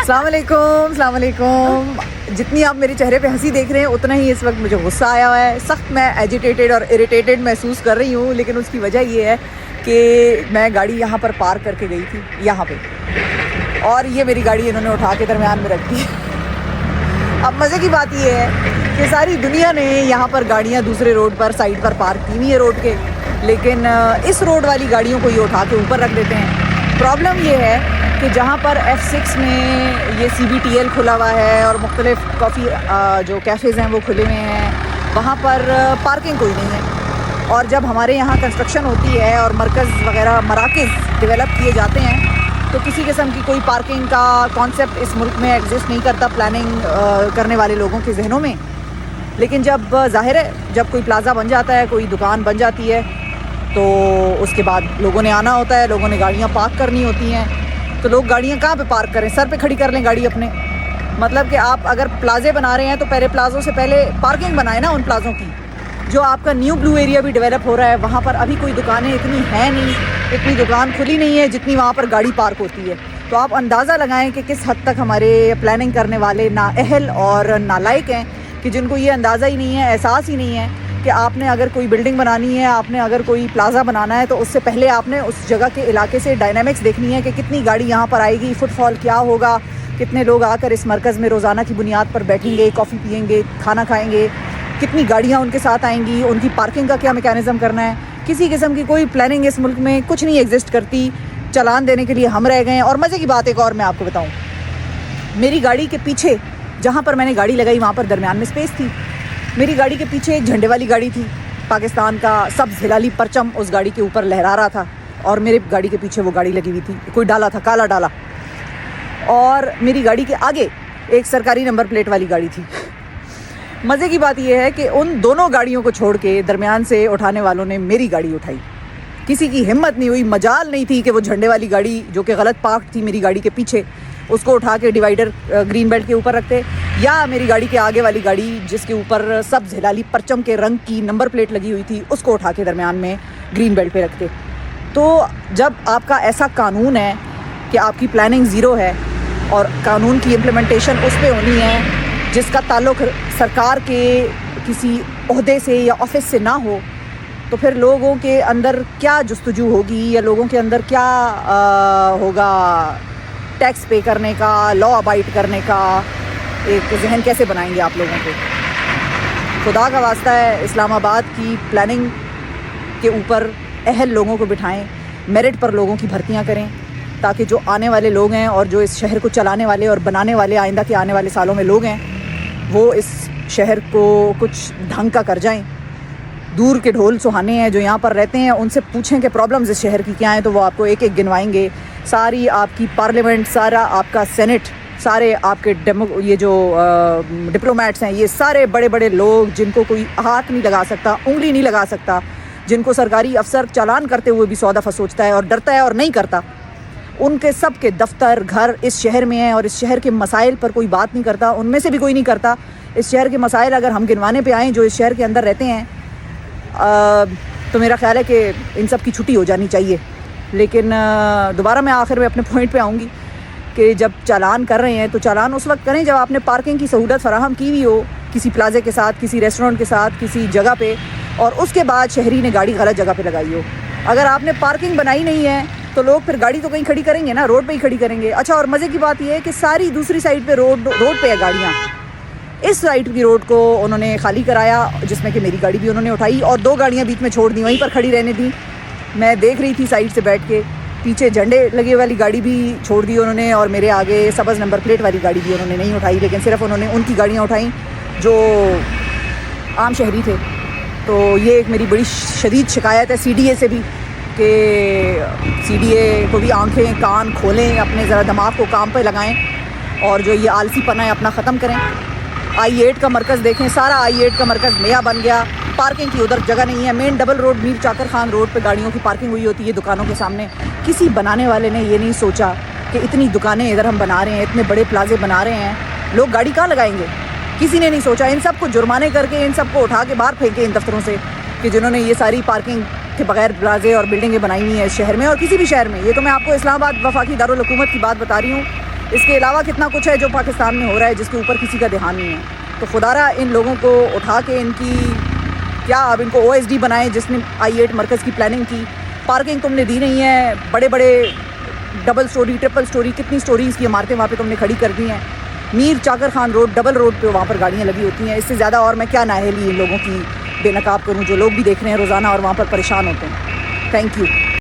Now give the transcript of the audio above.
السلام علیکم. جتنی آپ میرے چہرے پہ ہنسی دیکھ رہے ہیں اتنا ہی اس وقت مجھے غصہ آیا ہوا ہے. سخت میں ایجیٹیٹڈ اور اریٹیٹڈ محسوس کر رہی ہوں, لیکن اس کی وجہ یہ ہے کہ میں گاڑی یہاں پر پارک کر کے گئی تھی یہاں پہ, اور یہ میری گاڑی انہوں نے اٹھا کے درمیان میں رکھ دی. اب مزے کی بات یہ ہے کہ ساری دنیا نے یہاں پر گاڑیاں دوسرے روڈ پر سائڈ پر پارک کی ہوئی ہے روڈ کے, لیکن اس روڈ والی گاڑیوں کو یہ اٹھا کے اوپر رکھ دیتے ہیں. پرابلم یہ ہے کہ جہاں پر F6 میں یہ CBTL کھلا ہوا ہے اور مختلف کافی جو کیفیز ہیں وہ کھلے ہوئے ہیں, وہاں پر پارکنگ کوئی نہیں ہے. اور جب ہمارے یہاں کنسٹرکشن ہوتی ہے اور مرکز وغیرہ مراکز ڈیولپ کیے جاتے ہیں تو کسی قسم کی کوئی پارکنگ کا کانسیپٹ اس ملک میں ایگزسٹ نہیں کرتا پلاننگ کرنے والے لوگوں کے ذہنوں میں. لیکن جب ظاہر ہے جب کوئی پلازا بن جاتا ہے, کوئی دکان بن جاتی ہے, تو اس کے بعد لوگوں نے آنا ہوتا ہے, لوگوں نے گاڑیاں پارک کرنی ہوتی ہیں. تو لوگ گاڑیاں کہاں پہ پارک کریں؟ سر پہ کھڑی کر لیں گاڑی اپنے. مطلب کہ آپ اگر پلازے بنا رہے ہیں تو پہلے پلازوں سے پہلے پارکنگ بنائیں نا ان پلازوں کی. جو آپ کا نیو بلو ایریا بھی ڈیولپ ہو رہا ہے وہاں پر ابھی کوئی دکانیں اتنی ہیں نہیں, اتنی دکان کھلی نہیں ہے جتنی وہاں پر گاڑی پارک ہوتی ہے. تو آپ اندازہ لگائیں کہ کس حد تک ہمارے پلاننگ کرنے والے نااہل اور نالائق ہیں, کہ جن کو یہ اندازہ ہی نہیں ہے, احساس ہی نہیں ہے کہ آپ نے اگر کوئی بلڈنگ بنانی ہے, آپ نے اگر کوئی پلازا بنانا ہے تو اس سے پہلے آپ نے اس جگہ کے علاقے سے ڈائنامکس دیکھنی ہے کہ کتنی گاڑی یہاں پر آئے گی, فٹ فال کیا ہوگا, کتنے لوگ آ کر اس مرکز میں روزانہ کی بنیاد پر بیٹھیں گے, کافی پئیں گے, کھانا کھائیں گے, کتنی گاڑیاں ان کے ساتھ آئیں گی, ان کی پارکنگ کا کیا میکینزم کرنا ہے. کسی قسم کی کوئی پلاننگ اس ملک میں کچھ نہیں ایگزسٹ کرتی. چلان دینے کے لیے ہم رہ گئے ہیں. اور مزے کی بات ایک اور میں آپ کو بتاؤں, میری گاڑی کے پیچھے جہاں پر میں نے گاڑی لگائی وہاں پر درمیان میں اسپیس تھی. میری گاڑی کے پیچھے ایک جھنڈے والی گاڑی تھی, پاکستان کا سبز ہلالی پرچم اس گاڑی کے اوپر لہرا رہا تھا, اور میرے گاڑی کے پیچھے وہ گاڑی لگی ہوئی تھی, کوئی ڈالا تھا, کالا ڈالا. اور میری گاڑی کے آگے ایک سرکاری نمبر پلیٹ والی گاڑی تھی. مزے کی بات یہ ہے کہ ان دونوں گاڑیوں کو چھوڑ کے درمیان سے اٹھانے والوں نے میری گاڑی اٹھائی. کسی کی ہمت نہیں ہوئی, مجال نہیں تھی کہ وہ جھنڈے والی گاڑی جو کہ غلط پارک تھی میری گاڑی کے پیچھے, اس کو اٹھا کے ڈیوائیڈر گرین بیلٹ کے اوپر رکھتے, یا میری گاڑی کے آگے والی گاڑی جس کے اوپر سبز ہلالی پرچم کے رنگ کی نمبر پلیٹ لگی ہوئی تھی اس کو اٹھا کے درمیان میں گرین بیلٹ پہ رکھتے. تو جب آپ کا ایسا قانون ہے کہ آپ کی پلاننگ زیرو ہے اور قانون کی امپلیمنٹیشن اس پہ ہونی ہے جس کا تعلق سرکار کے کسی عہدے سے یا آفس سے نہ ہو, تو پھر لوگوں کے اندر کیا جستجو ہوگی, یا لوگوں کے اندر کیا ہوگا ٹیکس پے کرنے کا, لا ابائڈ کرنے کا ایک ذہن کیسے بنائیں گے آپ لوگوں کو؟ خدا کا واسطہ ہے اسلام آباد کی پلاننگ کے اوپر اہل لوگوں کو بٹھائیں, میرٹ پر لوگوں کی بھرتیاں کریں, تاکہ جو آنے والے لوگ ہیں اور جو اس شہر کو چلانے والے اور بنانے والے آئندہ کے آنے والے سالوں میں لوگ ہیں وہ اس شہر کو کچھ ڈھنگ کا کر جائیں. دور کے ڈھول سہانے ہیں جو یہاں پر رہتے ہیں, ان سے پوچھیں کہ پرابلمز اس شہر کی کیا ہیں, تو وہ آپ کو ایک ایک گنوائیں گے. ساری آپ کی پارلیمنٹ, سارا آپ کا سینٹ, سارے آپ کے یہ جو ڈپلومیٹس ہیں, یہ سارے بڑے بڑے لوگ جن کو کوئی ہاتھ نہیں لگا سکتا, انگلی نہیں لگا سکتا, جن کو سرکاری افسر چالان کرتے ہوئے بھی 100 دفعہ سوچتا ہے اور ڈرتا ہے اور نہیں کرتا, ان کے سب کے دفتر گھر اس شہر میں ہیں اور اس شہر کے مسائل پر کوئی بات نہیں کرتا. ان میں سے بھی کوئی نہیں کرتا. اس شہر کے مسائل اگر ہم گنوانے پہ آئیں جو اس شہر کے اندر رہتے ہیں, تو میرا خیال ہے کہ ان سب کی چھٹی ہو جانی چاہیے. لیکن دوبارہ میں آخر میں اپنے پوائنٹ پہ آؤں گی کہ جب چالان کر رہے ہیں تو چالان اس وقت کریں جب آپ نے پارکنگ کی سہولت فراہم کی ہوئی ہو کسی پلازے کے ساتھ, کسی ریسٹورنٹ کے ساتھ, کسی جگہ پہ, اور اس کے بعد شہری نے گاڑی غلط جگہ پہ لگائی ہو. اگر آپ نے پارکنگ بنائی نہیں ہے تو لوگ پھر گاڑی تو کہیں کھڑی کریں گے نا, روڈ پہ ہی کھڑی کریں گے. اچھا, اور مزے کی بات یہ ہے کہ ساری دوسری سائڈ پہ روڈ پہ ہے گاڑیاں, اس سائڈ کی روڈ کو انہوں نے خالی کرایا جس میں کہ میری گاڑی بھی انہوں نے اٹھائی اور 2 گاڑیاں بیچ میں چھوڑ دیں, وہیں پر کھڑی رہنے دیں. میں دیکھ رہی تھی سائڈ سے بیٹھ کے, پیچھے جھنڈے لگے والی گاڑی بھی چھوڑ دی انہوں نے, اور میرے آگے سبز نمبر پلیٹ والی گاڑی بھی انہوں نے نہیں اٹھائی, لیکن صرف انہوں نے ان کی گاڑیاں اٹھائیں جو عام شہری تھے. تو یہ ایک میری بڑی شدید شکایت ہے CDA سے بھی کہ CDA کو بھی آنکھیں کان کھولیں, اپنے ذرا دماغ کو کام پہ لگائیں, اور جو یہ آلسی پنا ہے اپنا ختم کریں. I8 کا مرکز دیکھیں, سارا I8 کا مرکز نیا بن گیا, پارکنگ کی ادھر جگہ نہیں ہے. مین ڈبل روڈ میر چاکر خان روڈ پہ گاڑیوں کی پارکنگ ہوئی ہوتی ہے دکانوں کے سامنے. کسی بنانے والے نے یہ نہیں سوچا کہ اتنی دکانیں ادھر ہم بنا رہے ہیں, اتنے بڑے پلازے بنا رہے ہیں, لوگ گاڑی کہاں لگائیں گے؟ کسی نے نہیں سوچا. ان سب کو جرمانے کر کے ان سب کو اٹھا کے باہر پھینکے ان دفتروں سے کہ جنہوں نے یہ ساری پارکنگ کے بغیر پلازے اور بلڈنگیں بنائی ہوئی ہیں اس شہر میں اور کسی بھی شہر میں. یہ تو میں آپ کو اسلام آباد وفاقی دارالحکومت کی بات بتا رہی ہوں. اس کے علاوہ کتنا کچھ ہے جو پاکستان میں ہو رہا ہے جس کے اوپر کسی کا دھیان نہیں ہے. تو خدا را ان لوگوں کو اٹھا کے ان کی کیا اب ان کو OSD بنائیں جس نے I8 مرکز کی پلاننگ کی. پارکنگ تم نے دی نہیں ہے, بڑے بڑے ڈبل سٹوری ٹرپل سٹوری کتنی سٹوریز کی عمارتیں وہاں پہ تم نے کھڑی کر دی ہیں. میر چاکر خان روڈ ڈبل روڈ پہ وہاں پر گاڑیاں لگی ہوتی ہیں. اس سے زیادہ اور میں کیا نااہلی ان لوگوں کی بے نقاب کروں جو لوگ بھی دیکھ رہے ہیں روزانہ اور وہاں پر پریشان ہوتے ہیں. Thank you.